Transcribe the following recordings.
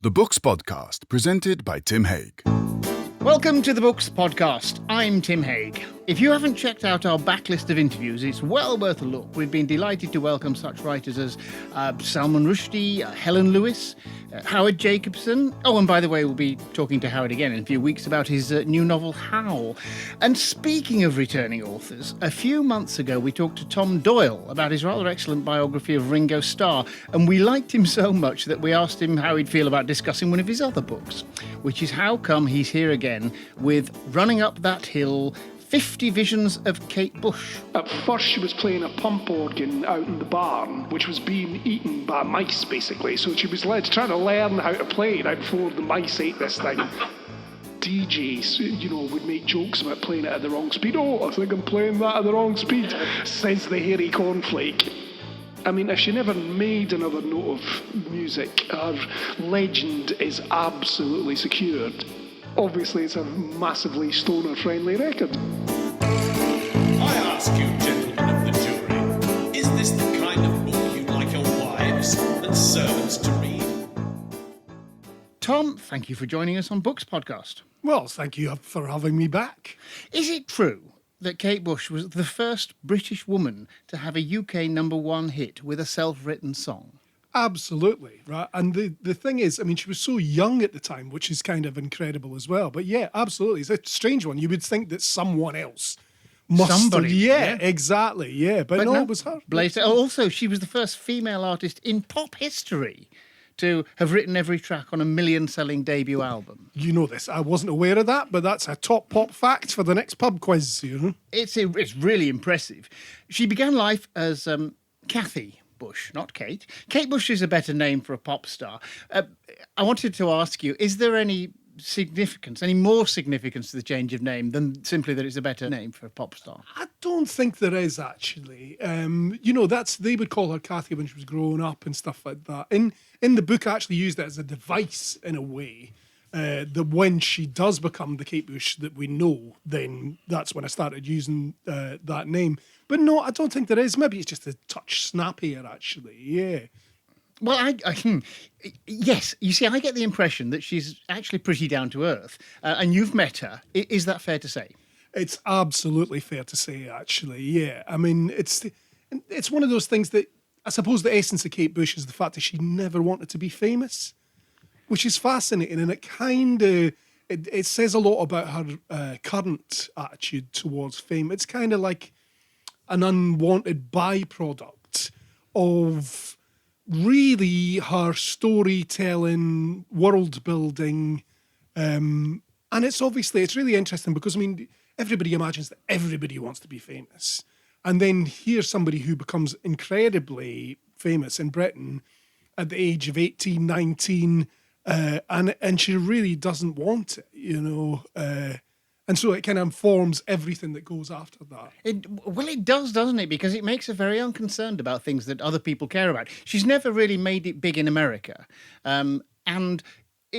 The Books Podcast, presented by Tim Hague. Welcome to the Books Podcast. I'm Tim Hague. If you haven't checked out our backlist of interviews, it's well worth a look. We've been delighted to welcome such writers as Salman Rushdie, Helen Lewis, Howard Jacobson. Oh, and by the way, we'll be talking to Howard again in a few weeks about his new novel, Howl. And speaking of returning authors, a few months ago we talked to Tom Doyle about his rather excellent biography of Ringo Starr, and we liked him so much that we asked him how he'd feel about discussing one of his other books, which is how come he's here again with Running Up That Hill, 50 Visions of Kate Bush. At first she was playing a pump organ out in the barn, which was being eaten by mice, basically. So she was trying to learn how to play right before the mice ate this thing. DJs, would make jokes about playing it at the wrong speed. Oh, I think I'm playing that at the wrong speed, says the hairy cornflake. I mean, if she never made another note of music, her legend is absolutely secured. Obviously, it's a massively stoner-friendly record. I ask you, gentlemen of the jury, is this the kind of book you'd like your wives and servants to read? Tom, thank you for joining us on Books Podcast. Well, thank you for having me back. Is it true that Kate Bush was the first British woman to have a UK number one hit with a self-written song? Absolutely, right. And the thing is, I mean, she was so young at the time, which is kind of incredible as well. But yeah, absolutely. It's a strange one. You would think that someone else must Somebody, yeah, exactly, yeah. But no, it was her. Also, she was the first female artist in pop history to have written every track on a million-selling debut album. You know this. I wasn't aware of that, but that's a top pop fact for the next pub quiz. It's really impressive. She began life as Kathy Bush, not Kate. Kate Bush is a better name for a pop star. I wanted to ask you, is there any more significance to the change of name than simply that it's a better name for a pop star? I don't think there is, actually. They would call her Kathy when she was growing up and stuff like that. In the book, I actually used it as a device in a way. That when she does become the Kate Bush that we know, then that's when I started using that name. But no, I don't think there is. Maybe it's just a touch snappier, actually. Yeah. Well, yes. You see, I get the impression that she's actually pretty down to earth, and you've met her. Is that fair to say? It's absolutely fair to say, actually. Yeah. I mean, it's one of those things that I suppose the essence of Kate Bush is the fact that she never wanted to be famous, which is fascinating, and it kind of it says a lot about her current attitude towards fame. It's kind of like an unwanted byproduct of really her storytelling, world building, and it's really interesting because, I mean, everybody imagines that everybody wants to be famous, and then here's somebody who becomes incredibly famous in Britain at the age of 18, 19, and she really doesn't want it, and so it kind of informs everything that goes after that. It does, doesn't it? Because it makes her very unconcerned about things that other people care about. She's never really made it big in America, and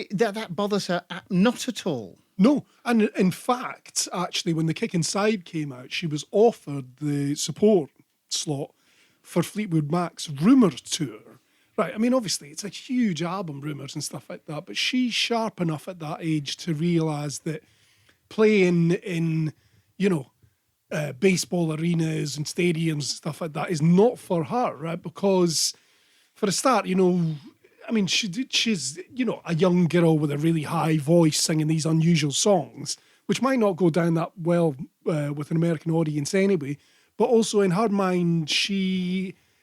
that bothers her not at all. No, and in fact, actually, when The Kick Inside came out, she was offered the support slot for Fleetwood Mac's Rumours tour. Right, I mean, obviously, it's a huge album, Rumours and stuff like that, but she's sharp enough at that age to realise that playing in, baseball arenas and stadiums and stuff like that is not for her, right? Because, for a start, I mean, she's a young girl with a really high voice singing these unusual songs, which might not go down that well with an American audience anyway, but also in her mind,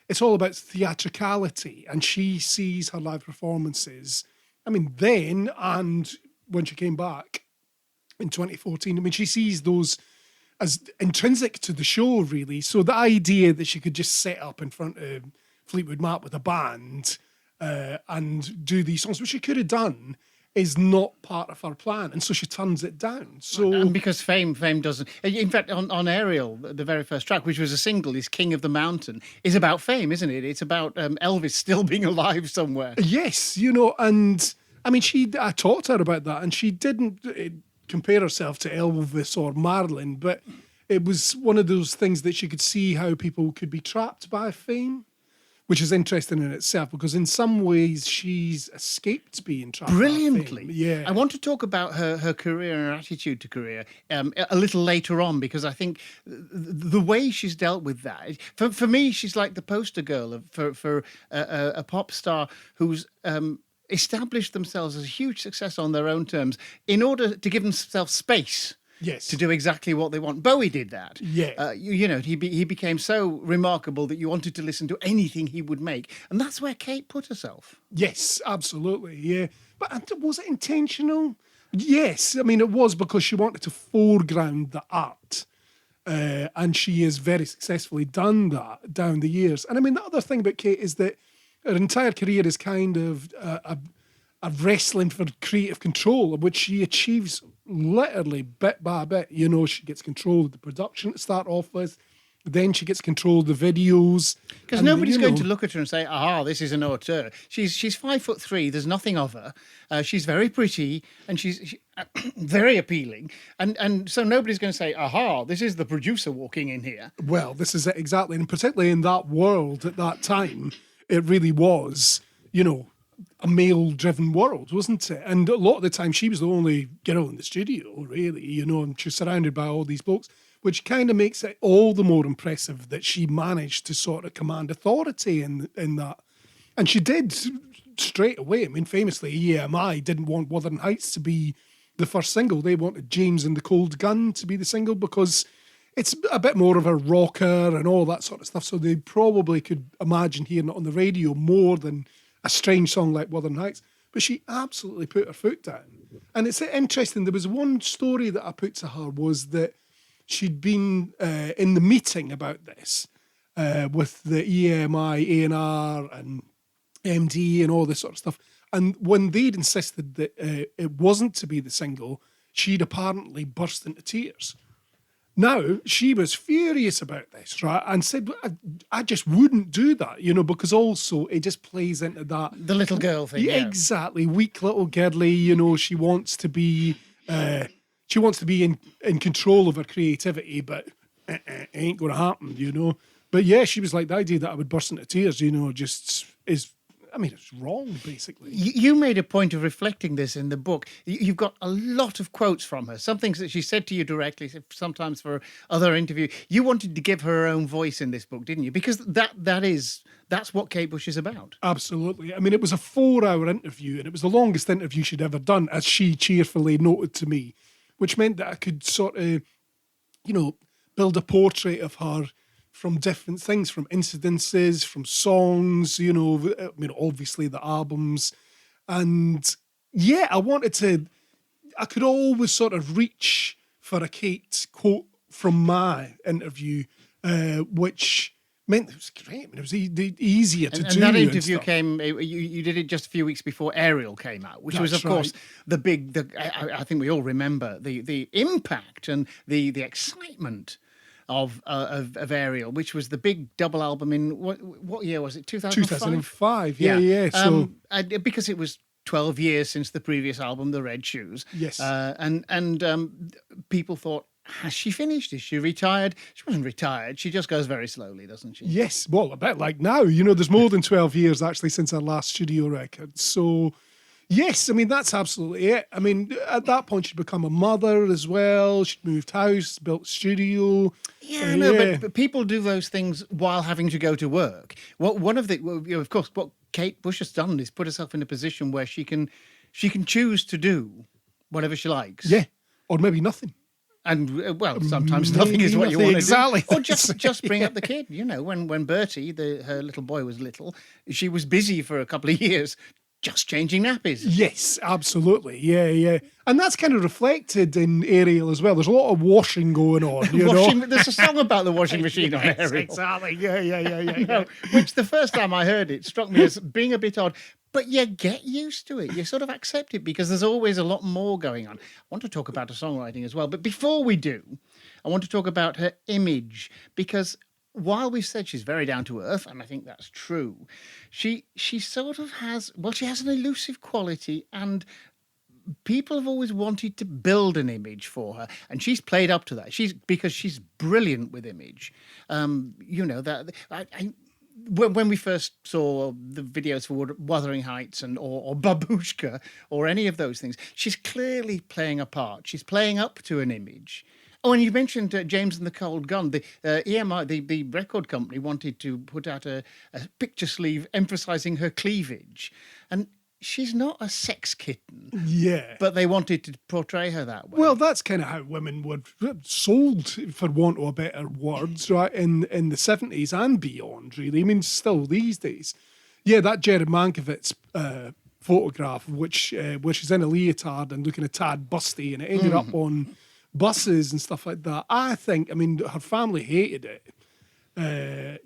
it's all about theatricality, and she sees her live performances. I mean, then, and when she came back in 2014, I mean, she sees those as intrinsic to the show, really. So the idea that she could just set up in front of Fleetwood Mac with a band and do these songs, which she could have done, is not part of her plan, and so she turns it down. So, and because fame doesn't. In fact, on Ariel, the very first track, which was a single, is "King of the Mountain," is about fame, isn't it? It's about Elvis still being alive somewhere. Yes, and I mean, I talked to her about that, and she didn't compare herself to Elvis or Marilyn, but it was one of those things that she could see how people could be trapped by fame. which is interesting in itself because in some ways she's escaped being trapped. Brilliantly. Yeah. I want to talk about her career and her attitude to career a little later on, because I think the way she's dealt with that, for me, she's like the poster girl for a pop star who's established themselves as a huge success on their own terms in order to give themselves space. Yes. To do exactly what they want. Bowie did that. Yeah. You know, he became so remarkable that you wanted to listen to anything he would make. And that's where Kate put herself. Yes, absolutely. Yeah. But was it intentional? Yes. I mean, it was because she wanted to foreground the art. And she has very successfully done that down the years. And I mean, the other thing about Kate is that her entire career is kind of a wrestling for creative control, which she achieves literally bit by bit. You know, she gets control of the production to start off with, then she gets control of the videos. Because nobody's going to look at her and say, "Aha, this is an auteur." She's 5'3". There's nothing of her. She's very pretty and she's very appealing, and so nobody's going to say, "Aha, this is the producer walking in here." Well, this is it exactly, and particularly in that world at that time, it really was, you know, a male-driven world, wasn't it? And a lot of the time, she was the only girl in the studio, really, you know, and she's surrounded by all these blokes, which kind of makes it all the more impressive that she managed to sort of command authority in that. And she did straight away. I mean, famously, EMI didn't want Wuthering Heights to be the first single. They wanted James and the Cold Gun to be the single because it's a bit more of a rocker and all that sort of stuff. So they probably could imagine hearing it on the radio more than a strange song like Wuthering Heights. But she absolutely put her foot down. And it's interesting, there was one story that I put to her was that she'd been in the meeting about this with the EMI, A&R and MD and all this sort of stuff. And when they'd insisted that it wasn't to be the single, she'd apparently burst into tears. Now, she was furious about this, right? And said, I just wouldn't do that, you know, because also it just plays into that. The little girl thing. Yeah, exactly. Weak little girly, you know, she wants to be in control of her creativity, but it ain't going to happen, you know. But yeah, she was like, the idea that I would burst into tears, you know, just is, I mean, it's wrong, basically. You made a point of reflecting this in the book. You've got a lot of quotes from her, some things that she said to you directly, sometimes for other interview. You wanted to give her own voice in this book, didn't you? Because that's what Kate Bush is about. Absolutely. I mean, it was a 4-hour interview, and it was the longest interview she'd ever done, as she cheerfully noted to me, which meant that I could sort of, you know, build a portrait of her from different things, from incidences, from songs, you know, I mean, obviously the albums. And yeah, I could always sort of reach for a Kate quote from my interview, which meant it was great. I mean, it was easier to do. And that interview came, you did it just a few weeks before Ariel came out, which was, of course, I think we all remember the impact and the excitement of Ariel, which was the big double album in what year was it? 2005. Yeah. So because it was 12 years since the previous album, The Red Shoes. Yes. And people thought, has she finished? Is she retired? She wasn't retired. She just goes very slowly, doesn't she? Yes. Well, a bit like now. You know, there's more than 12 years actually since her last studio record. So yes, I mean, that's absolutely it. I mean, at that point, she'd become a mother as well. She'd moved house, built studio. Yeah, no, but people do those things while having to go to work. Of course, what Kate Bush has done is put herself in a position where she can choose to do whatever she likes. Yeah, or maybe nothing. And sometimes nothing is what you want to exactly. do. Or just bring up the kid. You know, when Bertie, her little boy, was little, she was busy for a couple of years just changing nappies. Yes, absolutely. Yeah. And that's kind of reflected in Ariel as well. There's a lot of washing going on, you know. There's a song about the washing machine on Ariel. Exactly. Yeah. Which the first time I heard it struck me as being a bit odd. But you get used to it. You sort of accept it because there's always a lot more going on. I want to talk about her songwriting as well. But before we do, I want to talk about her image, because while we've said she's very down to earth, and I think that's true, she sort of she has an elusive quality, and people have always wanted to build an image for her, and she's played up to that. Because she's brilliant with image. when we first saw the videos for Wuthering Heights or Babushka or any of those things, she's clearly playing a part. She's playing up to an image. Oh, and you mentioned James and the Cold Gun. The EMI, the record company, wanted to put out a picture sleeve emphasising her cleavage, and she's not a sex kitten. Yeah. But they wanted to portray her that way. Well, that's kind of how women were sold, for want of a better words, right, in the 70s and beyond, really. I mean, still these days. Yeah, that Jared Mankiewicz photograph, where she's in a leotard and looking a tad busty, and it ended up on buses and stuff like that. I think, I mean, her family hated it,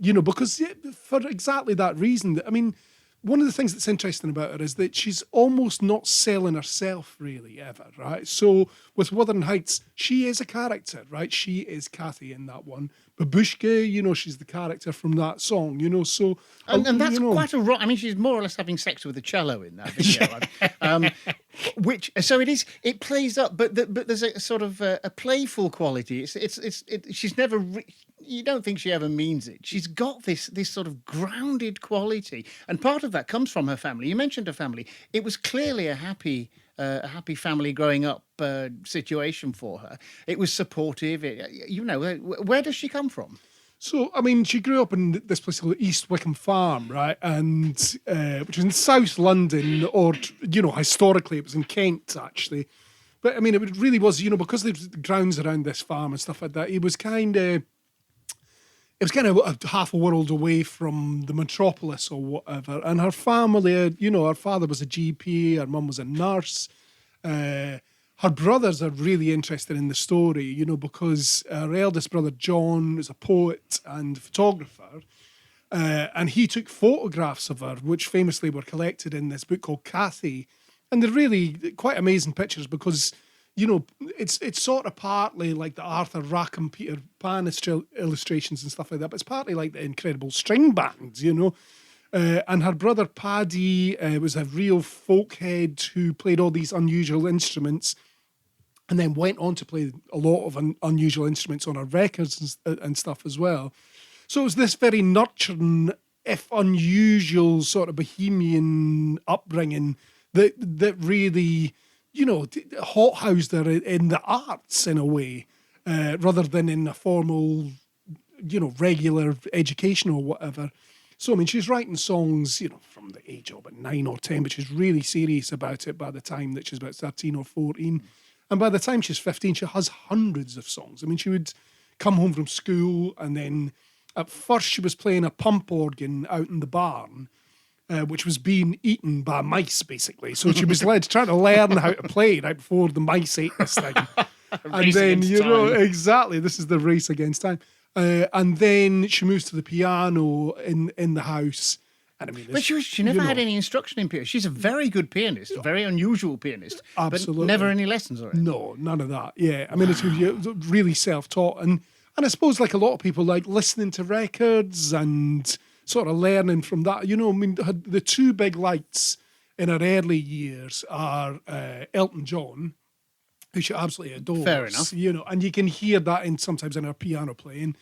because for exactly that reason. I mean, one of the things that's interesting about her is that she's almost not selling herself really ever, right? So with Wuthering Heights, she is a character, right? She is Kathy in that one. Babushka, she's the character from that song, so... And that's quite a rock. I mean, she's more or less having sex with a cello in that video. It plays up, but there's a sort of a playful quality. She's never... You don't think she ever means it. She's got this sort of grounded quality, and part of that comes from her family. You mentioned her family. It was clearly a happy family growing up situation for her. It was supportive. Where does she come from? So, I mean, she grew up in this place called East Wickham Farm, right? And which is in South London, or, historically it was in Kent, actually. But, I mean, it really was, because there's grounds around this farm and stuff like that, it was kind of half a world away from the metropolis or whatever. And her family, her father was a GP, her mum was a nurse. Her brothers are really interested in the story, because her eldest brother, John, is a poet and photographer. And he took photographs of her, which famously were collected in this book called Kathy. And they're really quite amazing pictures because, it's sort of partly like the Arthur Rackham, Peter Pan illustrations and stuff like that, but it's partly like the Incredible String Band, and her brother Paddy was a real folkhead who played all these unusual instruments and then went on to play a lot of unusual instruments on her records and stuff as well. So it was this very nurturing, if unusual, sort of bohemian upbringing that really... hothoused her in the arts in a way, rather than in a formal, regular education or whatever. So, I mean, she's writing songs, from the age of about 9 or 10, but she's really serious about it by the time that she's about 13 or 14. And by the time she's 15, she has hundreds of songs. I mean, she would come home from school and then at first she was playing a pump organ out in the barn, which was being eaten by mice, basically. So she was trying to learn how to play right before the mice ate this thing. And then, exactly, this is the race against time. And then she moves to the piano in the house. And I mean, but she never had any instruction in piano. She's a very good pianist, a very unusual pianist. Absolutely. But never any lessons or anything. No, none of that. Yeah. I mean, it's really self-taught. And I suppose like a lot of people like listening to records and sort of learning from that. I mean, the two big lights in her early years are Elton John, who she absolutely adores. Fair enough. And you can hear that sometimes in her piano playing,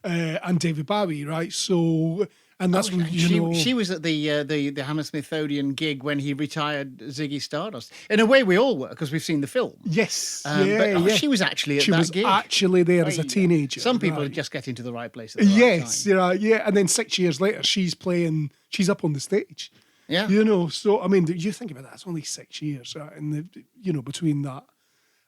and David Bowie, right? So, and that's when, she was at the Hammersmith Odeon gig when he retired Ziggy Stardust. In a way, we all were because we've seen the film. Yes, she was actually at that gig. She was actually there as a teenager. Some people just get into the right place at the right time. And then 6 years later, she's up on the stage. Yeah. So I mean, you think about that, it's only 6 years, right? And between that.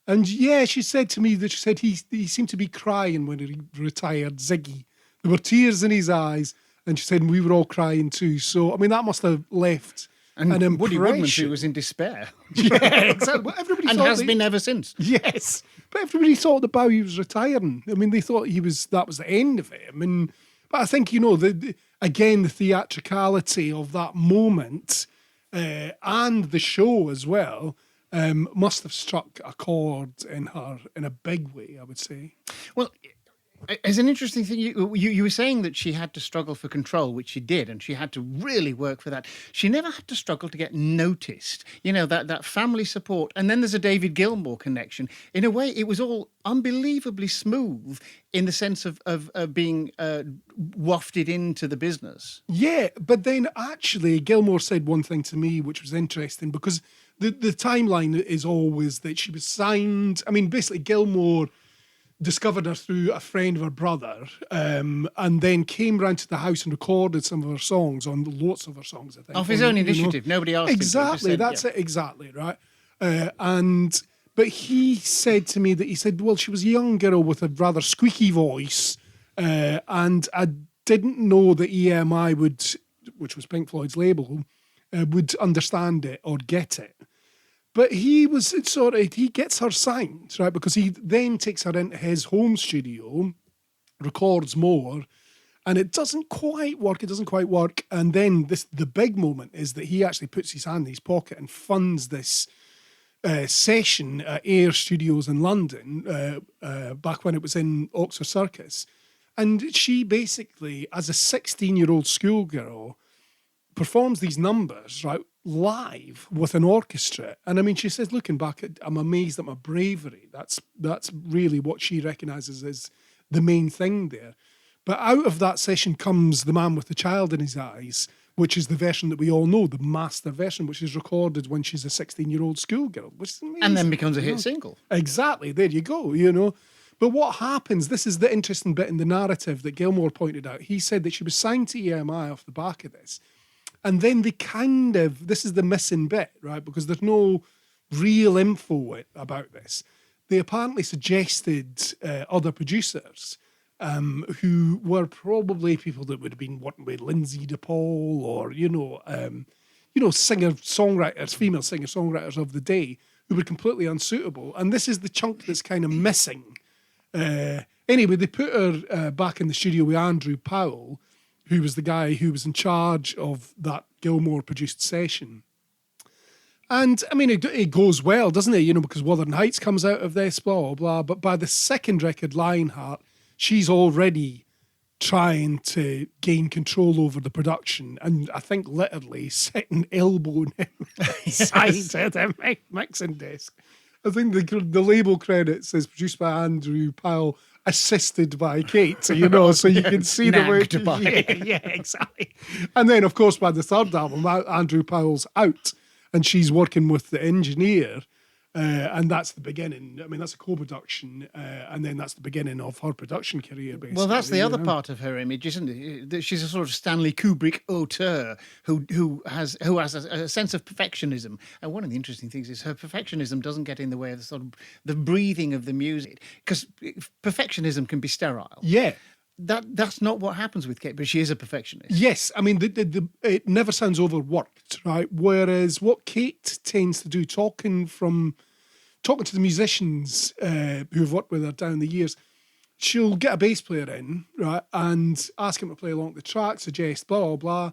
And yeah, she said to me that he seemed to be crying when he retired Ziggy. There were tears in his eyes, and she said we were all crying too. So I mean, that must have left an impression. Woody Woodmansey was in despair. Yeah, exactly. Well, everybody and has been ever since. Yes, but everybody thought that Bowie was retiring. I mean, they thought that was the end of it. I mean, but I think again the theatricality of that moment and the show as well. Must have struck a chord in her in a big way, I would say. Well, As an interesting thing, you were saying that she had to struggle for control, which she did, and she had to really work for that. She never had to struggle to get noticed. That family support, and then there's a David Gilmour connection. In a way, it was all unbelievably smooth in the sense of being wafted into the business. Yeah, but then actually, Gilmore said one thing to me which was interesting because the timeline is always that she was signed. I mean, basically, Gilmore discovered her through a friend of her brother, and then came round to the house and recorded some of her songs, on lots of her songs, I think. Of his own initiative. Nobody asked exactly, him to. That's it, exactly, right? But he said to me well, she was a young girl with a rather squeaky voice, and I didn't know that EMI would, which was Pink Floyd's label, would understand it or get it. But he gets her signed, right? Because he then takes her into his home studio, records more, and it doesn't quite work. And then the big moment is that he actually puts his hand in his pocket and funds this session at Air Studios in London, back when it was in Oxford Circus. And she basically, as a 16-year-old schoolgirl, performs these numbers, right, live with an orchestra. And I mean, she says, looking back, I'm amazed at my bravery. That's really what she recognises as the main thing there. But out of that session comes The Man with the Child in His Eyes, which is the version that we all know, the master version, which is recorded when she's a 16-year-old schoolgirl, which is amazing. And then becomes a hit single. Exactly. There you go, But what happens, this is the interesting bit in the narrative that Gilmore pointed out. He said that she was signed to EMI off the back of this. And then this is the missing bit, right? Because there's no real info about this. They apparently suggested other producers who were probably people that would have been working with Lindsay DePaul or, singer-songwriters, female singer-songwriters of the day who were completely unsuitable. And this is the chunk that's kind of missing. Anyway, they put her back in the studio with Andrew Powell, who was the guy who was in charge of that Gilmore-produced session. And, I mean, it goes well, doesn't it? Because Wuthering Heights comes out of this, blah, blah, blah. But by the second record, Lionheart, she's already trying to gain control over the production. And I think literally sitting elbowing him inside at the mixing desk. I think the label credit says produced by Andrew Powell, assisted by Kate, so you can see the way. Yeah, exactly. And then, of course, by the third album, Andrew Powell's out, and she's working with the engineer, and that's the beginning. I mean, that's a co-production, and then that's the beginning of her production career, basically. Well, that's the other part of her image, isn't it? That she's a sort of Stanley Kubrick auteur who has a sense of perfectionism. And one of the interesting things is her perfectionism doesn't get in the way of the breathing of the music, because perfectionism can be sterile. Yeah. That's not what happens with Kate, but she is a perfectionist. Yes, I mean, it never sounds overworked, right? Whereas what Kate tends to do, talking to the musicians who've worked with her down the years, she'll get a bass player in, right, and ask him to play along the track, suggest blah, blah, blah.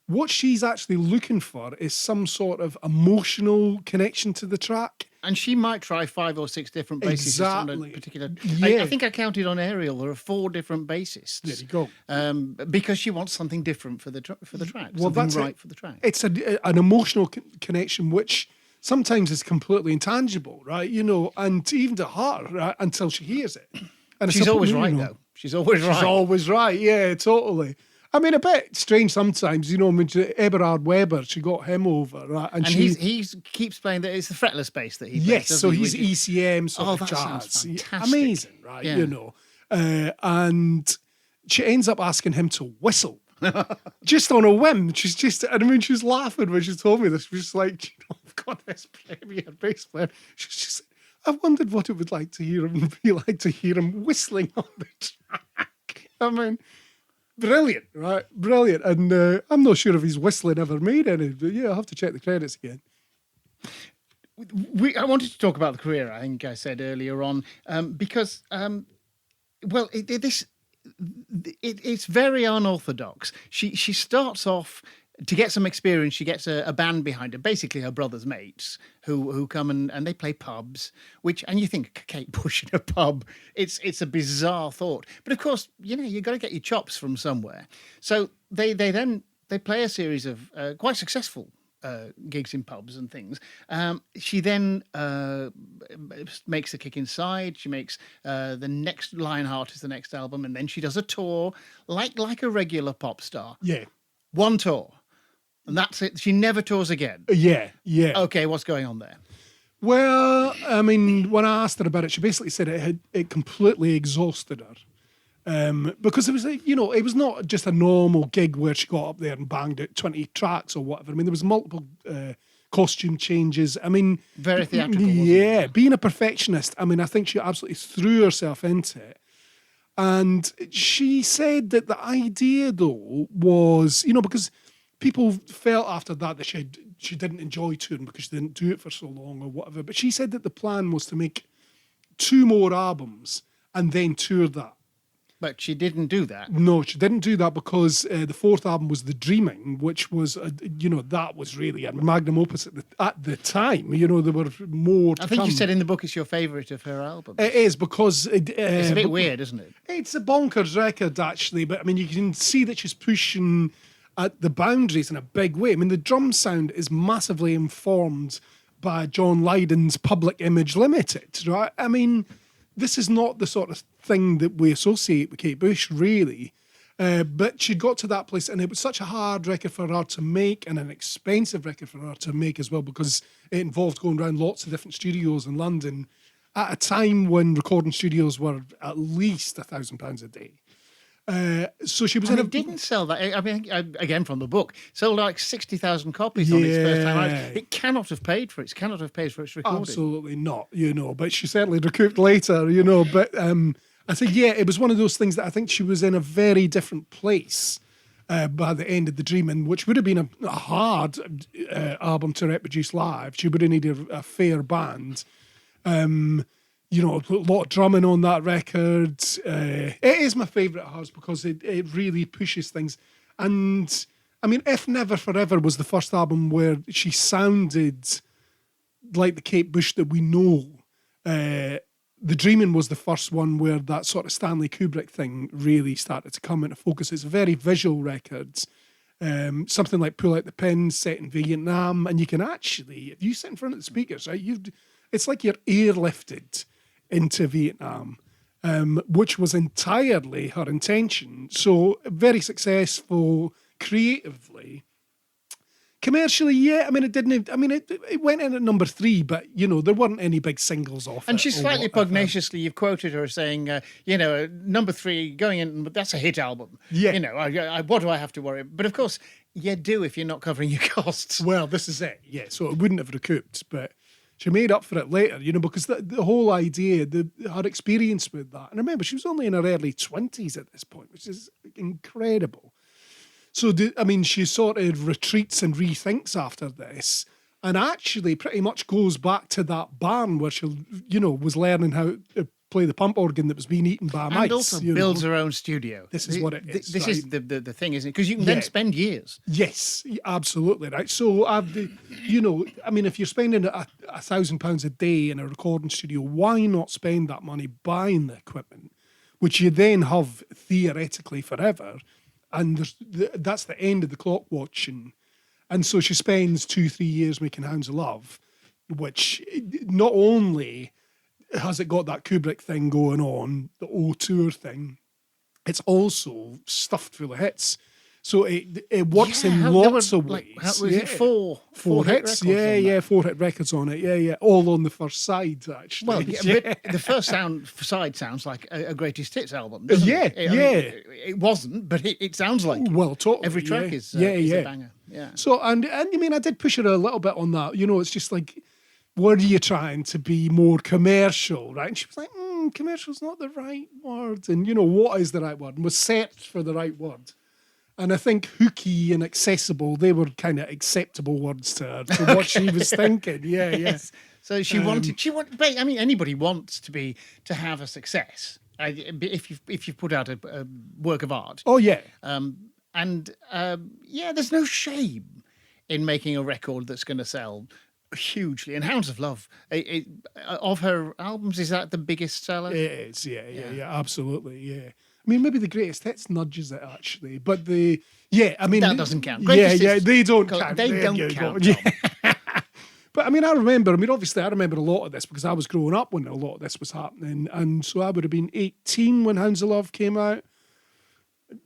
What she's actually looking for is some sort of emotional connection to the track. And she might try 5 or 6 different bassists on a particular... Yeah. I think I counted on Ariel, there are 4 different bassists. There you go. Because she wants something different for the track, well, that's right for the track. It's an emotional connection which sometimes is completely intangible, right? And even to her, right, until she hears it. And She's always right, though. She's always right. She's always right, yeah, totally. I mean, a bit strange sometimes, Eberhard Weber, she got him over, right? And he keeps playing that it's the fretless bass that he plays. Yes, so he's ECM sort of jazz. Fantastic. Amazing, right? Yeah. And she ends up asking him to whistle. Just on a whim. She's laughing when she told me this. She was like, I've got this premier bass player. She said, I wondered what it would be like to hear him whistling on the track. I mean, brilliant, right? Brilliant. And I'm not sure if his whistling ever made any, but yeah, I'll have to check the credits again. I wanted to talk about the career, I think I said earlier on, because, it's very unorthodox. She starts off to get some experience, she gets a band behind her, basically her brother's mates, who come and they play pubs. And you think Kate Bush in a pub, it's a bizarre thought. But of course, you've got to get your chops from somewhere. So they play a series of quite successful gigs in pubs and things. She then makes a kick inside. She makes the next Lionheart is the next album, and then she does a tour like a regular pop star. Yeah. One tour. And that's it. She never tours again. Yeah. Okay, what's going on there? Well, I mean, when I asked her about it, she basically said it completely exhausted her. Because it was, it was not just a normal gig where she got up there and banged out 20 tracks or whatever. I mean, there was multiple costume changes. I mean, very theatrical. Wasn't it? Being a perfectionist, I mean, I think she absolutely threw herself into it. And she said that the idea, though, was, because people felt after that she didn't enjoy touring because she didn't do it for so long or whatever. But she said that the plan was to make 2 more albums and then tour that. But she didn't do that. No, she didn't do that because the 4th album was The Dreaming, which was, that was really a magnum opus at the time. There were more to I think come. you said in the book it's your favourite of her albums. It is because... it's a bit weird, isn't it? It's a bonkers record, actually. But, I mean, you can see that she's pushing at the boundaries in a big way. I mean, the drum sound is massively informed by John Lydon's Public Image Limited, right? I mean, this is not the sort of thing that we associate with Kate Bush, really. But she got to that place, and it was such a hard record for her to make and an expensive record for her to make as well, because it involved going around lots of different studios in London at a time when recording studios were at least £1,000 a day. So she was and it didn't sell that. I mean, again from the book, sold like 60,000 copies on its first time out. It cannot have paid for it. It cannot have paid for its recording. Absolutely not, But she certainly recouped later, But I think, it was one of those things that I think she was in a very different place by the end of The Dreaming, which would have been a hard album to reproduce live. She would have needed a fair band. A lot of drumming on that record. It is my favourite of hers because it really pushes things. And, I mean, If Never Forever was the first album where she sounded like the Kate Bush that we know. The Dreaming was the first one where that sort of Stanley Kubrick thing really started to come into focus. It's a very visual record. Something like Pull Out the Pin, set in Vietnam. And you can actually, if you sit in front of the speakers, right, it's like you're airlifted into Vietnam, which was entirely her intention. So very successful creatively. Commercially, I mean, it went in at number 3, but, there weren't any big singles off it. And she's slightly pugnaciously, you've quoted her saying, number 3 going in, but that's a hit album. Yeah. What do I have to worry about? But of course, you do if you're not covering your costs. Well, this is it. Yeah, so it wouldn't have recouped, but she made up for it later, because the whole idea, her experience with that. And remember, she was only in her early 20s at this point, which is incredible. So, she sort of retreats and rethinks after this, and actually pretty much goes back to that barn where she, was learning how to play the pump organ that was being eaten by mice. And also builds her own studio. This is what it is. This right? is the thing, isn't it? Because you can then spend years. Yes, absolutely, right. So, if you're spending £1,000 a day in a recording studio, why not spend that money buying the equipment, which you then have theoretically forever? And that's the end of the clock watching. And so she spends 2-3 years making Hounds of Love, which not only has it got that Kubrick thing going on, the O-Tour thing, it's also stuffed full of hits. So it works in lots of ways. Was it four hits? Yeah, 4 hit records on it. Yeah. All on the first side, actually. Well, but the first side sounds like a greatest hits album, doesn't it? It wasn't, but it sounds like it. Well, totally. Every track is a banger. Yeah. So, and I did push her a little bit on that. It's just like, were you trying to be more commercial, right? And she was like, commercial's not the right word. And, what is the right word? And was searched for the right word. And I think hooky and accessible, they were kind of acceptable words to her, to what she was thinking. Yeah, yes. So she wanted, anybody wants to have a success. If you've put out a work of art. Oh, yeah. And And there's no shame in making a record that's going to sell hugely. And Hounds of Love, of her albums, is that the biggest seller? It is, yeah, absolutely, yeah. I mean, maybe the greatest hits nudges it actually, but that doesn't count. Greatest hits, they don't count. They don't count. Tom. But I mean, obviously, I remember a lot of this because I was growing up when a lot of this was happening, and so I would have been 18 when Hounds of Love came out.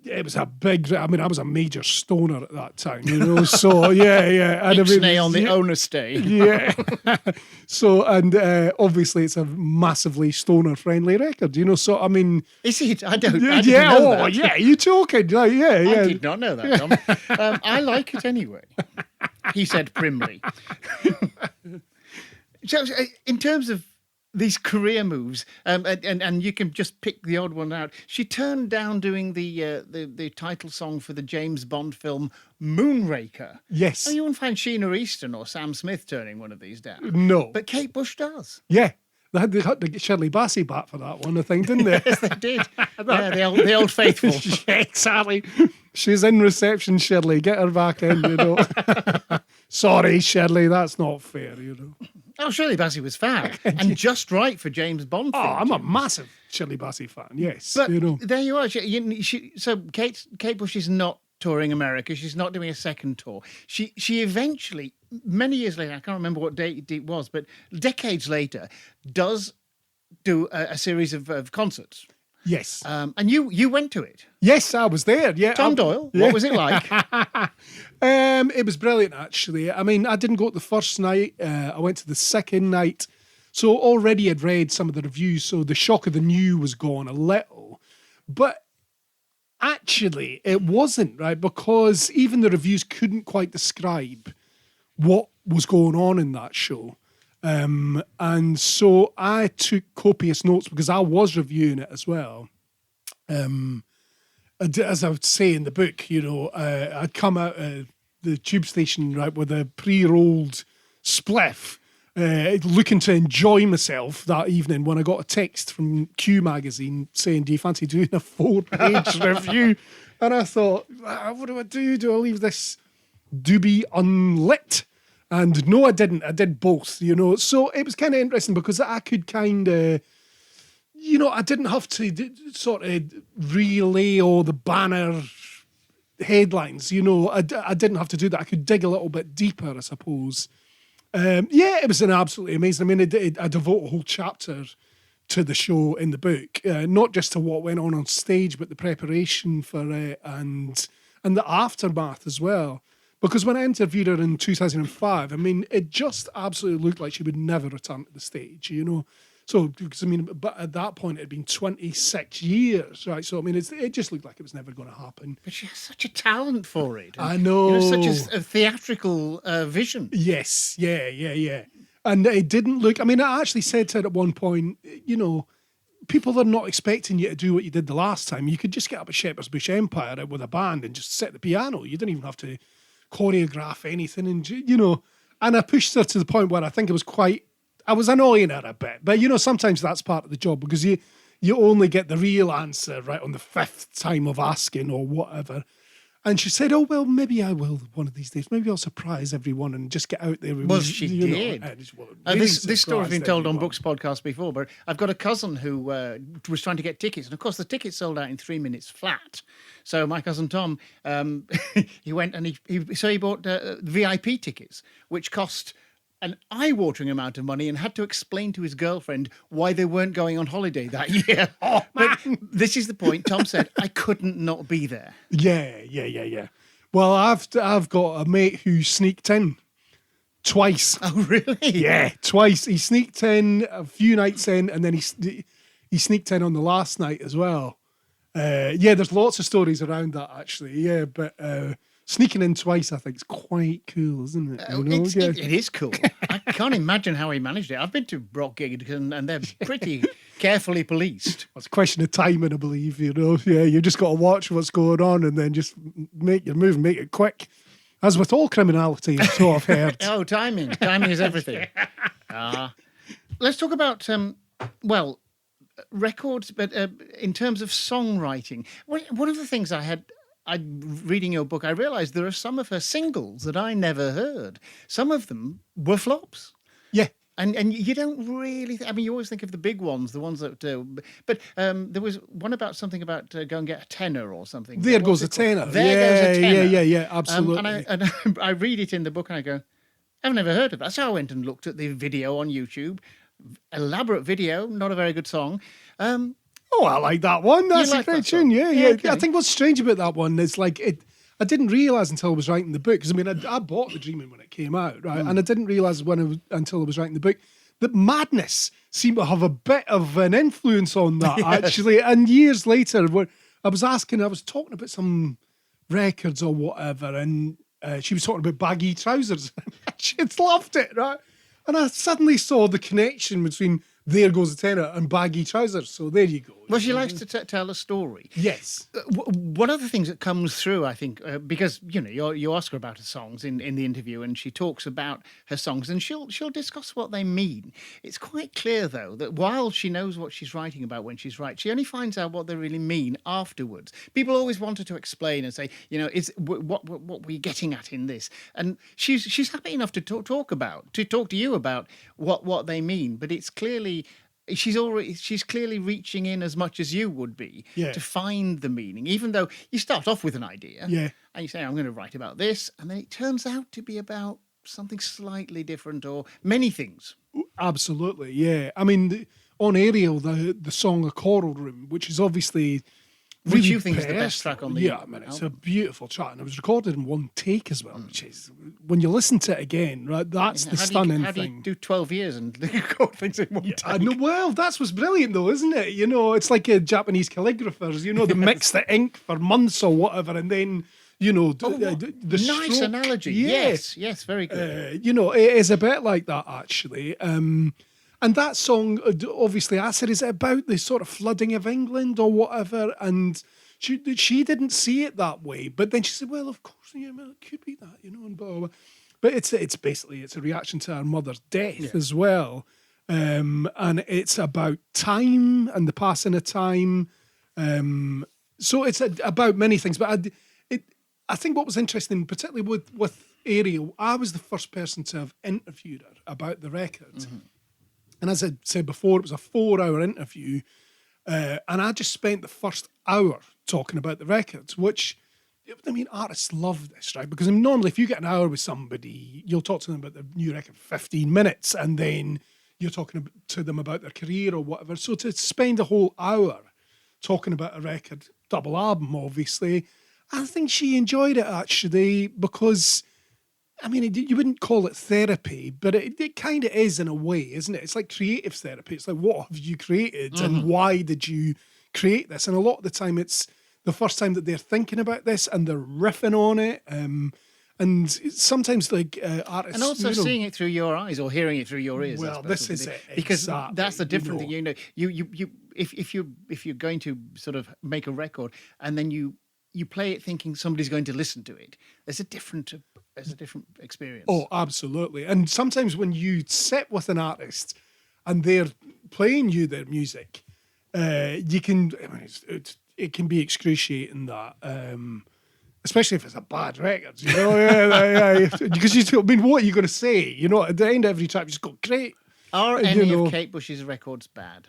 It was a big. I mean, I was a major stoner at that time, So yeah. And Ixnay on the onus day. Yeah. So obviously it's a massively stoner friendly record, So I mean, is it? I didn't know that. Yeah. You talking? Like, yeah. I did not know that, Tom. I like it anyway. He said primly. So, in terms of these career moves, and you can just pick the odd one out. She turned down doing the title song for the James Bond film Moonraker. Yes. You wouldn't find Sheena Easton or Sam Smith turning one of these down. No. But Kate Bush does. Yeah. They had to get Shirley Bassey back for that one, I think, didn't they? Yes, they did. The old faithful. Yeah, exactly. She's in reception, Shirley. Get her back in, Sorry, Shirley, that's not fair, Oh, Shirley Bassey was fab and just right for James Bond. I'm a massive Shirley Bassey fan, yes. But there you are. So Kate Bush is not touring America. She's not doing a second tour. She eventually, many years later, I can't remember what date it was, but decades later, does do a series of concerts. Yes. And you went to it. Yes, I was there. Yeah. Tom Doyle, what was it like? It was brilliant, actually. I mean, I didn't go to the first night. I went to the second night. So already I'd read some of the reviews, so the shock of the new was gone a little. But actually, it wasn't, right? Because even the reviews couldn't quite describe what was going on in that show. And so I took copious notes because I was reviewing it as well. As I would say in the book, I'd come out of the tube station, right, with a pre-rolled spliff, looking to enjoy myself that evening when I got a text from Q magazine saying, "Do you fancy doing a 4-page review?" And I thought, what do I do? Do I leave this doobie unlit? And no, I didn't. I did both, So it was kind of interesting because I could kind of, I didn't have to sort of relay all the banner headlines, I didn't have to do that. I could dig a little bit deeper, I suppose. It was an absolutely amazing. I mean, I devote a whole chapter to the show in the book, not just to what went on stage, but the preparation for it and the aftermath as well. Because when I interviewed her in 2005, I mean, it just absolutely looked like she would never return to the stage, So, because but at that point, it had been 26 years, right? So, I mean, it just looked like it was never going to happen. But she has such a talent for it. I know. Such a theatrical vision. Yes, yeah. And it didn't look, I mean, I actually said to her at one point, people are not expecting you to do what you did the last time. You could just get up at Shepherd's Bush Empire with a band and just set the piano. You didn't even have to choreograph anything, and I pushed her to the point where I think I was annoying her a bit, but sometimes that's part of the job because you only get the real answer right on the 5th time of asking or whatever. And she said, "Oh well, maybe I will one of these days. Maybe I'll surprise everyone and just get out there." Well, she did. This story's been told on Books Podcast before, but I've got a cousin who was trying to get tickets, and of course the tickets sold out in 3 minutes flat. So my cousin Tom, he went and he bought VIP tickets, which cost an eye-watering amount of money, and had to explain to his girlfriend why they weren't going on holiday that year. Oh, man. But this is the point. Tom said, "I couldn't not be there." Yeah. Well, I've got a mate who sneaked in twice. Oh, really? Yeah, twice. He sneaked in a few nights in, and then he sneaked in on the last night as well. There's lots of stories around that, actually. Yeah, but sneaking in twice, I think, is quite cool, isn't it? It is cool. I can't imagine how he managed it. I've been to rock gigs, and they're pretty carefully policed. It's a question of timing, I believe. Yeah, you just got to watch what's going on and then just make your move and make it quick. As with all criminality, so I've heard. Oh, timing. Timing is everything. Let's talk about, records, but in terms of songwriting. One of the things I had reading your book, I realised there are some of her singles that I never heard. Some of them were flops. Yeah. And you don't really. I mean, you always think of the big ones, the ones that. But there was one about something about go and get a tenor or something. There What's goes it a called? tenor. There goes a tenor. Yeah, absolutely. And I read it in the book and I go, I've never heard of that. So I went and looked at the video on YouTube. Elaborate video, not a very good song. Oh, I like that one. That's like a great that song? tune. Yeah. Okay. I think what's strange about that one is like I didn't realise until I was writing the book, because I mean, I bought The Dreaming when it came out, right? And I didn't realise until I was writing the book that Madness seemed to have a bit of an influence on that, actually. And years later, when I was talking about some records or whatever, and she was talking about baggy trousers. She'd loved it, right? And I suddenly saw the connection between There Goes the Tenor and baggy trousers. So there you go. Well, she likes to tell a story. Yes. One of the things that comes through, I think, because you ask her about her songs in the interview, and she talks about her songs, and she'll discuss what they mean. It's quite clear, though, that while she knows what she's writing about when she's right, she only finds out what they really mean afterwards. People always want her to explain and say, is what we're getting at in this, and she's happy enough to talk to you about what they mean, but it's clearly. She's clearly reaching in as much as you would be to find the meaning, even though you start off with an idea and you say, I'm going to write about this, and then it turns out to be about something slightly different or many things. Absolutely, yeah. I mean, on Ariel, the song A Coral Room, which is obviously Which you think is the best track on the album. Yeah, I mean, it's a beautiful track, and it was recorded in one take as well, which is, when you listen to it again, right, that's the stunning how thing. do you do 12 years and record things in one take? I know, well, that's what's brilliant though, isn't it? It's like Japanese calligraphers, they mix the ink for months or whatever, and then, the nice stroke. analogy. Yeah. Yes, very good. It is a bit like that, actually. And that song, obviously, I said, is it about the sort of flooding of England or whatever? And she didn't see it that way. But then she said, well, of course, it could be that, and blah, blah, blah. But it's basically, it's a reaction to her mother's death as well. And it's about time and the passing of time. So it's about many things. But I think what was interesting, particularly with Ariel, I was the first person to have interviewed her about the record. Mm-hmm. And as I said before, it was a 4-hour interview. And I just spent the first hour talking about the records, which, artists love this, right? Because normally if you get an hour with somebody, you'll talk to them about the new record for 15 minutes, and then you're talking to them about their career or whatever. So to spend a whole hour talking about a record, double album, obviously, I think she enjoyed it, actually, because... you wouldn't call it therapy, but it kind of is in a way, isn't it? It's like creative therapy. It's like, what have you created and why did you create this? And a lot of the time it's the first time that they're thinking about this and they're riffing on it. And sometimes artists... And also seeing it through your eyes or hearing it through your ears. Well, this is it. Because exactly, that's the different thing, if you're going to sort of make a record and then you play it thinking somebody's going to listen to it, there's a different experience. Oh, absolutely. And sometimes when you sit with an artist and they're playing you their music, you can... it can be excruciating that, especially if it's a bad record, Because what are you going to say? At the end of every track, you just go, great. Are any of Kate Bush's records bad?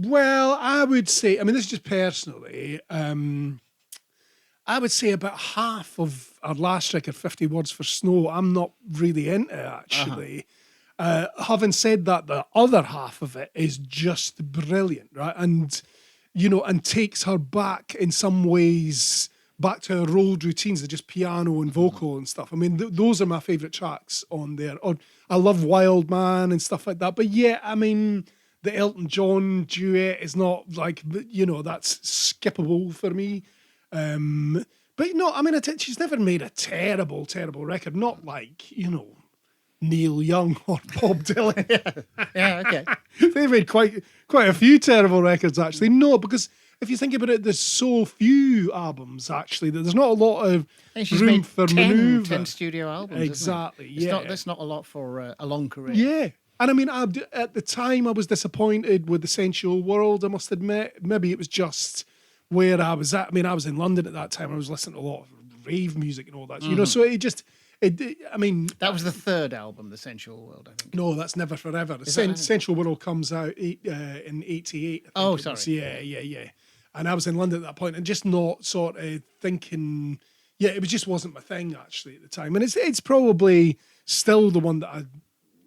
Well, I would say, this is just personally, I would say about half of our last record, 50 Words for Snow, I'm not really into, actually. Having said that, the other half of it is just brilliant, right? And, and takes her back in some ways, back to her old routines of just piano and vocal and stuff. Those are my favourite tracks on there. Or I love Wild Man and stuff like that. But yeah, the Elton John duet is not like, that's skippable for me. But no, she's never made a terrible, terrible record. Not like, Neil Young or Bob Dylan. Yeah, okay. They've made quite a few terrible records, actually. No, because if you think about it, there's so few albums, actually, that there's not a lot of room made for manoeuvre. 10 studio albums. Exactly, Isn't it? That's not a lot for a long career. Yeah. And I mean, at the time, I was disappointed with the sensual world, I must admit. Maybe it was just where I was at. I mean, I was in London at that time. I was listening to a lot of rave music and all that. You know, so I mean... That was the third album, The Sensual World, I think. No, that's Never Forever. The that- Sensual World comes out in 88. I think it was. sorry. Yeah. And I was in London at that point and just not sort of thinking... Yeah, it just wasn't my thing, actually, at the time. And it's probably still the one that I...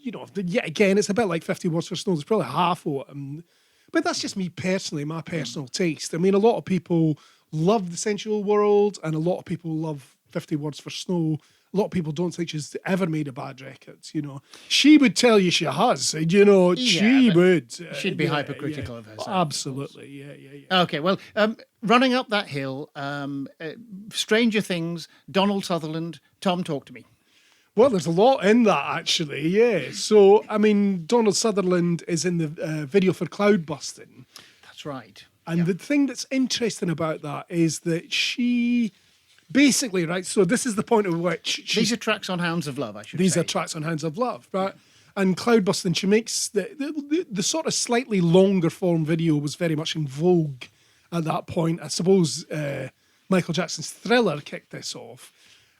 You know, yet again, it's a bit like 50 Words for Snow. There's probably half of it. But that's just me personally, my personal taste. I mean, a lot of people love The Sensual World and a lot of people love 50 Words for Snow. A lot of people don't think she's ever made a bad record, you know. She would tell you she has, you know, she would. She'd be hypercritical of herself. Absolutely, yeah. Okay, well, running up that hill, Stranger Things, Donald Sutherland, Tom, talk to me. Well, there's a lot in that, actually, yeah. So, I mean, Donald Sutherland is in the video for Cloudbusting. That's right. And the thing that's interesting about that is that she... Basically, right, so this is the point at which... These are tracks on Hounds of Love, I should say. These are tracks on Hounds of Love, right? And Cloudbusting, she makes... The sort of slightly longer form video was very much in vogue at that point. I suppose Michael Jackson's Thriller kicked this off.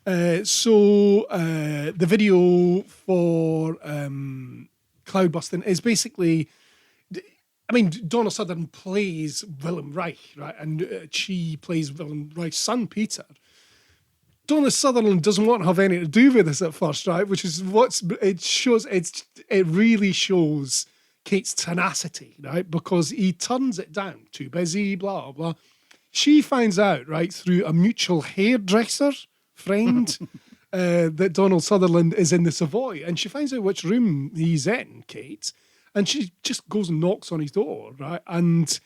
So the video for Cloudbusting is basically... I mean, Donna Sutherland plays Willem Reich, right? And she plays Willem Reich's son, Peter. Donna Sutherland doesn't want to have anything to do with this at first, right? Which is it really shows Kate's tenacity, right? Because he turns it down, too busy, blah, blah. She finds out, right, through a mutual hairdresser friend that Donald Sutherland is in the Savoy. And she finds out which room he's in, Kate. And she just goes and knocks on his door, right? And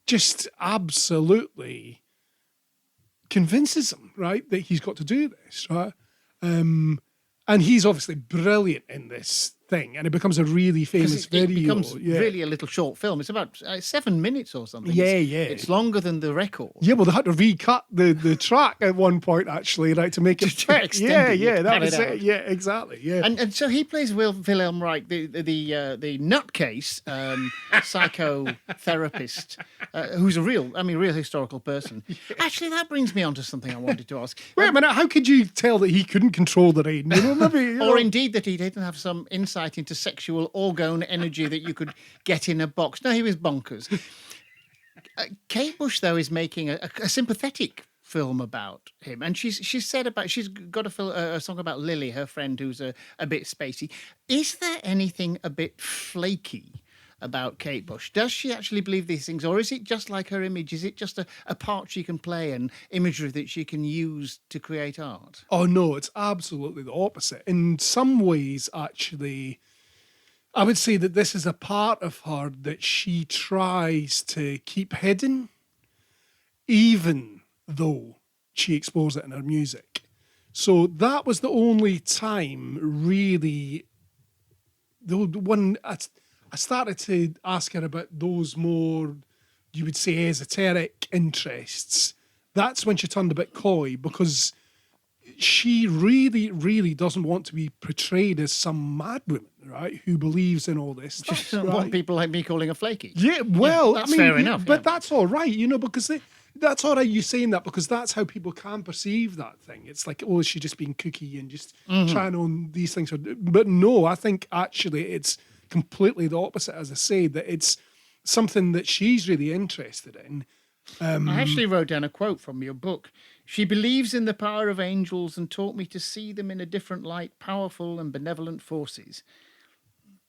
just absolutely convinces him, right, that he's got to do this, right? And he's obviously brilliant in this thing, and it becomes a really famous video. It becomes really a little short film. It's about 7 minutes or something. Yeah. It's longer than the record. Yeah, well, they had to recut the track at one point, actually, right, to make it fit. That was it. Yeah, exactly. Yeah, and so he plays Wilhelm Reich, the nutcase psychotherapist, who's a real historical person. Actually, that brings me on to something I wanted to ask. Wait a minute, how could you tell that he couldn't control the rain? You know, maybe, or indeed that he didn't have some insight into sexual orgone energy that you could get in a box. No, he was bonkers. Kate Bush, though, is making a sympathetic film about him, and she's got a song about Lily, her friend, who's a bit spacey. Is there anything a bit flaky about Kate Bush? Does she actually believe these things, or is it just like her image? Is it just a part she can play and imagery that she can use to create art? Oh, no, it's absolutely the opposite. In some ways, actually, I would say that this is a part of her that she tries to keep hidden, even though she explores it in her music. So that was the only time, really, when I started to ask her about those more, you would say, esoteric interests. That's when she turned a bit coy, because she really, really doesn't want to be portrayed as some mad woman, right, who believes in all this stuff. She doesn't want people like me calling her flaky. Yeah, well, that's fair enough. But that's all right, you know, because that's all right you saying that, because that's how people can perceive that thing. It's like, oh, is she just being kooky and just trying on these things? But no, I think actually it's completely the opposite, as I say, that it's something that she's really interested in. I actually wrote down a quote from your book. She believes in the power of angels and taught me to see them in a different light, powerful and benevolent forces.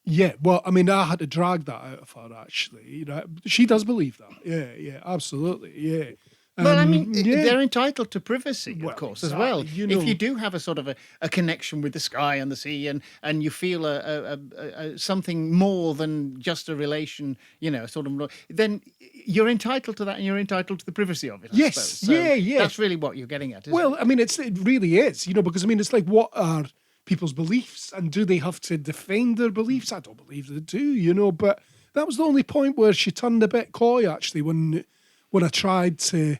Yeah, well, I mean, I had to drag that out of her, actually. You know, she does believe that. Yeah, absolutely, yeah. Well, I mean, they're entitled to privacy, of course, exactly. as well. You know, if you do have a sort of a connection with the sky and the sea, and you feel something more than just a relation, you know, sort of, then you're entitled to that, and you're entitled to the privacy of it. I yes, suppose. So yeah. That's really what you're getting at. Well, I mean, it really is, you know, because I mean, it's like, what are people's beliefs, and do they have to defend their beliefs? I don't believe they do, you know. But that was the only point where she turned a bit coy, actually, when I tried to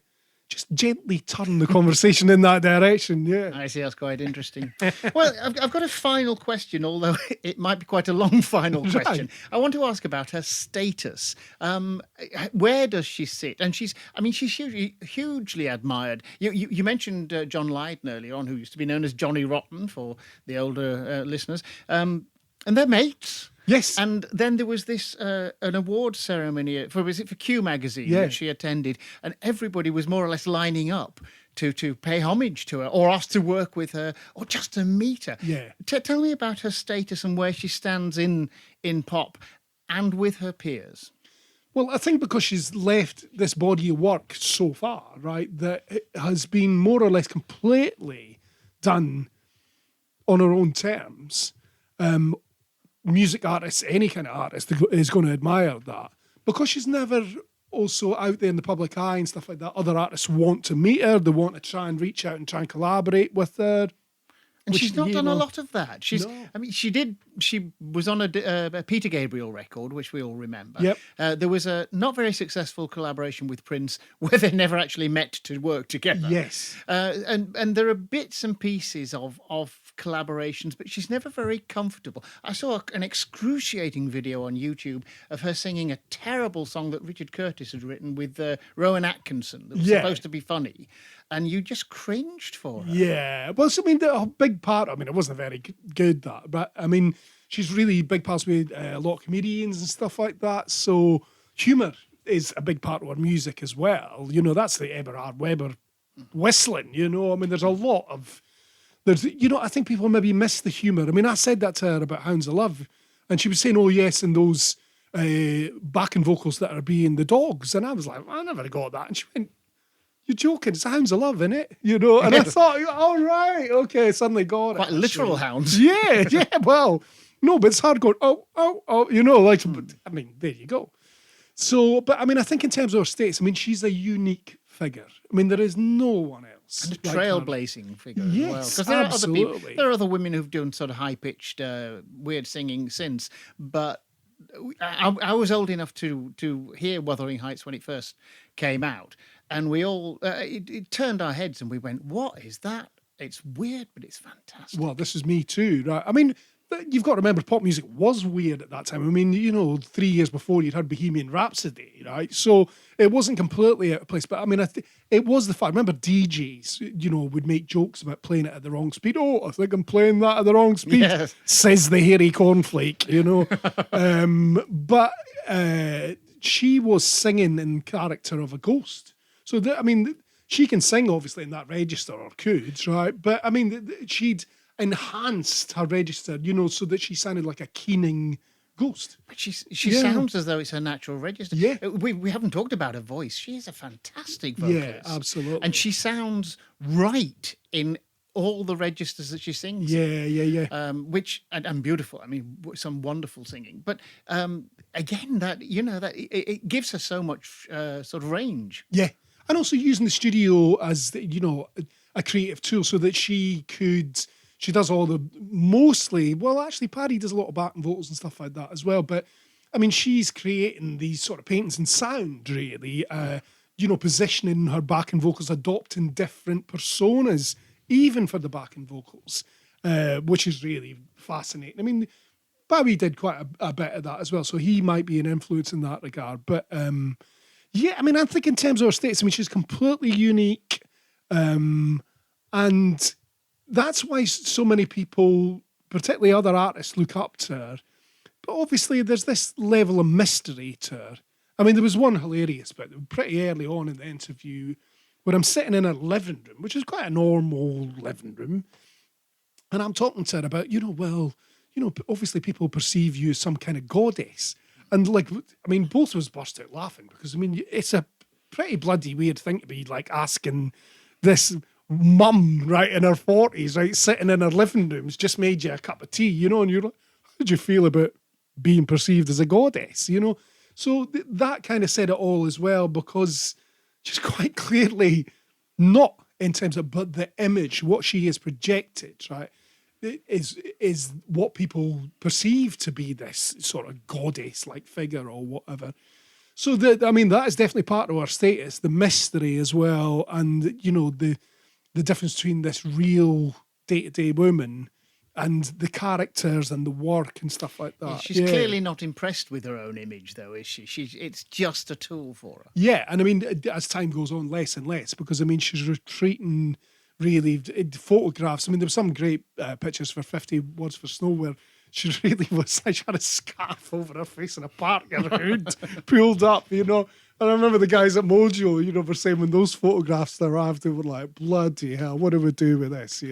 just gently turn the conversation in that direction. Yeah. I see. That's quite interesting. Well, I've got a final question, although it might be quite a long final question. I want to ask about her status. Where does she sit? And she's hugely admired. You mentioned John Lydon earlier on, who used to be known as Johnny Rotten for the older listeners. And they're mates. Yes. And then there was this an award ceremony for Q magazine that she attended, and everybody was more or less lining up to pay homage to her, or asked to work with her, or just to meet her. Yeah. Tell me about her status and where she stands in pop and with her peers. Well, I think because she's left this body of work so far, right, that it has been more or less completely done on her own terms. Music artists, any kind of artist is going to admire that. Because she's never also out there in the public eye and stuff like that, other artists want to meet her, they want to try and reach out and try and collaborate with her. And she's not done a lot of that. No. She was on a Peter Gabriel record, which we all remember. Yep. There was a not very successful collaboration with Prince where they never actually met to work together. Yes. And there are bits and pieces of collaborations, but she's never very comfortable. I saw an excruciating video on YouTube of her singing a terrible song that Richard Curtis had written with Rowan Atkinson that was supposed to be funny. And you just cringed for her. Yeah. Well, so, I mean, a big part, I mean, it wasn't very good, that. But, I mean, she's really big parts with a lot of comedians and stuff like that. So humour is a big part of her music as well. You know, that's the Eberhard Weber whistling, you know. I mean, there's a lot of... I think people maybe miss the humour. I mean, I said that to her about Hounds of Love, and she was saying, oh, yes, and those backing vocals that are being the dogs. And I was like, I never got that. And she went, you're joking, it's Hounds of Love, innit? You know, and I thought, all right, okay, suddenly got it. Quite literal hounds. Yeah, well, no, but it's hard going, oh, you know, like, I mean, there you go. So, but I mean, I think in terms of her status, I mean, she's a unique figure. I mean, there is no one else. And a trailblazing figure as well. Yes, Because there are other people, absolutely. there are other women who've done sort of high-pitched, weird singing since, but I was old enough to hear Wuthering Heights when it first came out, and we all it turned our heads and we went, "What is that? It's weird, but it's fantastic." Well, this is me too, right? I mean, you've got to remember, pop music was weird at that time. I mean, you know, 3 years before you'd heard Bohemian Rhapsody, right? So it wasn't completely out of place. But I mean, it was the fact. I remember DJs, you know, would make jokes about playing it at the wrong speed. Oh, I think I'm playing that at the wrong speed, Yes. says the hairy cornflake, you know. But she was singing in character of a ghost. So, I mean, she can sing, obviously, in that register, or could, right? But, I mean, she'd enhanced her register, you know, so that she sounded like a keening ghost. But she sounds as though it's her natural register. Yeah. We haven't talked about her voice. She is a fantastic vocalist. Yeah, absolutely. And she sounds right in all the registers that she sings. Yeah. Which and beautiful. I mean, some wonderful singing. But again, that it gives her so much sort of range. Yeah. And also using the studio as, you know, a creative tool so that she does all the, mostly, well, actually, Paddy does a lot of backing vocals and stuff like that as well. But, I mean, she's creating these sort of paintings and sound, really, you know, positioning her backing vocals, adopting different personas, even for the backing vocals, which is really fascinating. I mean, Bowie did quite a bit of that as well, so he might be an influence in that regard. But, yeah, I mean, I think in terms of her status, I mean, she's completely unique. And that's why so many people, particularly other artists, look up to her. But obviously, there's this level of mystery to her. I mean, there was one hilarious bit pretty early on in the interview where I'm sitting in her living room, which is quite a normal living room, and I'm talking to her about, obviously people perceive you as some kind of goddess. And, like, I mean, both of us burst out laughing because, I mean, it's a pretty bloody weird thing to be, like, asking this mum, right, in her 40s, right, sitting in her living room's just made you a cup of tea, you know, and you're like, how do you feel about being perceived as a goddess, you know? So that kind of said it all as well, because she's quite clearly not in terms of, but the image, what she is projected, right, is what people perceive to be this sort of goddess-like figure or whatever. So that is definitely part of our status, the mystery as well, and the difference between this real day-to-day woman and the characters and the work and stuff like that. She's clearly not impressed with her own image, though, is she? It's just a tool for her. Yeah, and I mean, as time goes on, less and less, because I mean, she's retreating really photographs. I mean, there were some great pictures for 50 Words for Snow where she really was like, she had a scarf over her face in a park, her hood pulled up, And I remember the guys at Mojo, were saying when those photographs arrived, they were like, bloody hell, what do we do with this,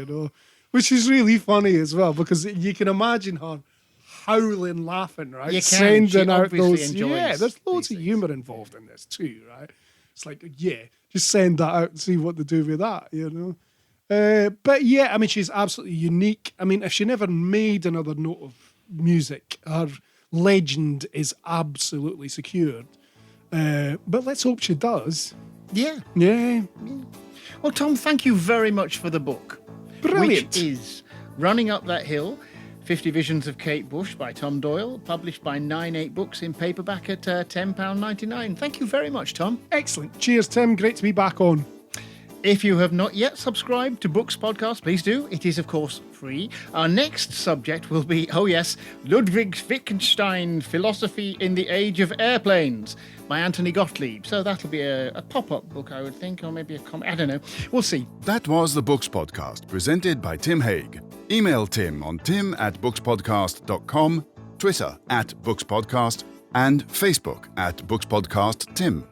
Which is really funny as well, because you can imagine her howling, laughing, right? You can. She obviously enjoys there's loads of humour involved in this too, right? It's like, just send that out and see what they do with that, But yeah, I mean, she's absolutely unique. I mean, if she never made another note of music, her legend is absolutely secured. But let's hope she does. Yeah. Yeah. Well, Tom, thank you very much for the book. Brilliant. Which is Running Up That Hill, 50 Visions of Kate Bush by Tom Doyle, published by 9/8 Books in paperback at £10.99. Thank you very much, Tom. Excellent. Cheers, Tim. Great to be back on. If you have not yet subscribed to Books Podcast, please do. It is, of course, free. Our next subject will be, Ludwig Wittgenstein, Philosophy in the Age of Airplanes by Anthony Gottlieb. So that'll be a pop-up book, I would think, or maybe a comic. I don't know. We'll see. That was the Books Podcast, presented by Tim Haig. Email Tim on tim@bookspodcast.com, Twitter @bookspodcast, and Facebook @bookspodcasttim.